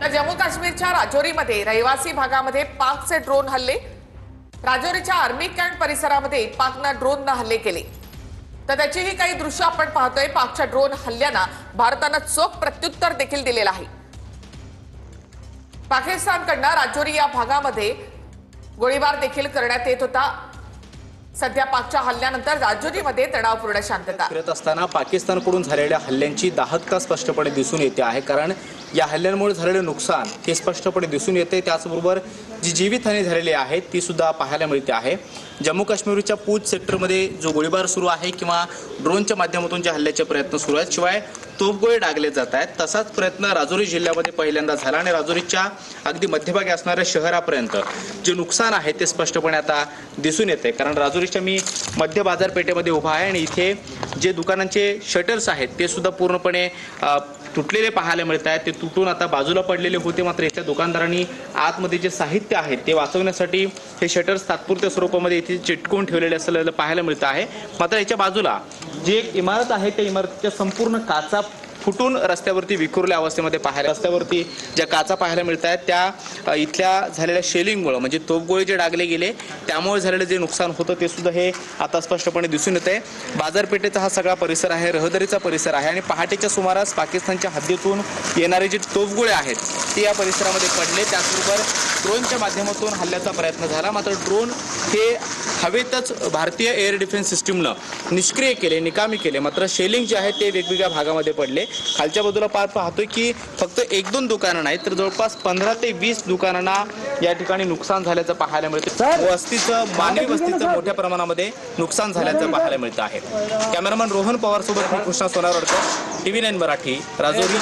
जम्मू काश्मीरच्या राजौरीमध्ये रहिवासी भागामध्ये पाकचे ड्रोन हल्ले। राजौरीच्या आर्मी कॅम्प परिसरामध्ये पाकनं ड्रोननं हल्ले केले। तर त्याचीही काही दृश्य आपण पाहतोय। पाकच्या ड्रोन हल्ल्यानं भारतानं चोख प्रत्युत्तर देखील दिलेलं आहे। पाकिस्तानकडनं राजौरी या भागामध्ये गोळीबार देखील करण्यात येत होता। सध्या पाकच्या हल्ल्यानंतर राजौरीमध्ये तणावपूर्ण शांतता फिरत असताना पाकिस्तानकडून झालेल्या हल्ल्यांची दाहकता स्पष्टपणे दिसून येते आहे। कारण या हल्ल्यांमुळे झालेले नुकसान हे स्पष्टपणे दिसून येते। त्याचबरोबर जी जीवितहानी झालेली आहे ती सुद्धा पाहायला मिळते आहे। जम्मू काश्मीरच्या पूंछ सेक्टरमध्ये जो गोळीबार सुरू आहे किंवा ड्रोनच्या माध्यमातून जे हल्ल्याचे प्रयत्न सुरू आहेत, शिवाय तोफगोळे डागले जात आहेत, तसाच प्रयत्न राजौरी जिल्ह्यामध्ये पहिल्यांदा झाला आणि राजौरीच्या अगदी मध्यभागी असणाऱ्या शहरापर्यंत जे नुकसान आहे ते स्पष्टपणे आता दिसून येते। कारण राजौरीच्या मी मध्य बाजारपेठेमध्ये उभा आहे आणि इथे जे दुकानांचे शटर्स आहेत ते सुद्धा पूर्णपणे तुटलेले पाहायला मिळत आहेत। ते तुटून आता बाजूला पडलेले होते, मात्र इथल्या दुकानदारांनी आतमध्ये जे साहित्य आहे ते वाचवण्यासाठी हे शटर्स तात्पुरत्या स्वरूपामध्ये इथे चिटकवून ठेवलेले असलेलं पाहायला मिळतं आहे। मात्र याच्या बाजूला जी एक इमारत आहे त्या इमारतीच्या संपूर्ण काचा फुटून रस्त्यावरती विखुरल्या अवस्थेमध्ये पाहायला, रस्त्यावरती ज्या काचा पाहायला मिळत आहेत त्या इथल्या झालेल्या शेलिंगमुळे म्हणजे तोफगोळे जे डागले गेले त्यामुळे झालेलं जे नुकसान होतं ते सुद्धा हे आता स्पष्टपणे दिसून येत आहे। बाजारपेठेचा हा सगळा परिसर आहे, रहदारीचा परिसर आहे आणि पहाटेच्या सुमारास पाकिस्तानच्या हद्दीतून येणारे जे तोफगोळे आहेत ते या परिसरामध्ये पडले। त्याचबरोबर ड्रोनच्या माध्यमातून हल्ल्याचा प्रयत्न झाला, मात्र ड्रोन हे हवेतच भारतीय एअर डिफेन्स सिस्टीमनं निष्क्रिय केले, निकामी केले। मात्र शेलिंग जे आहे ते वेगवेगळ्या भागामध्ये पडले। खालच्या बाजूला पाहतोय की फक्त 1-2 दुकानं नाहीत तर जवळपास 15 ते 20 दुकानांना या ठिकाणी नुकसान झाल्याचं पाहायला मिळतं। वस्तीचं, मानवी वस्तीचं मोठ्या प्रमाणामध्ये नुकसान झाल्याचं पाहायला मिळतं आहे। कॅमेरामन रोहन पवार सोबत मी कृष्णा सोनारवडकर, TV9 मराठी, राजौरी।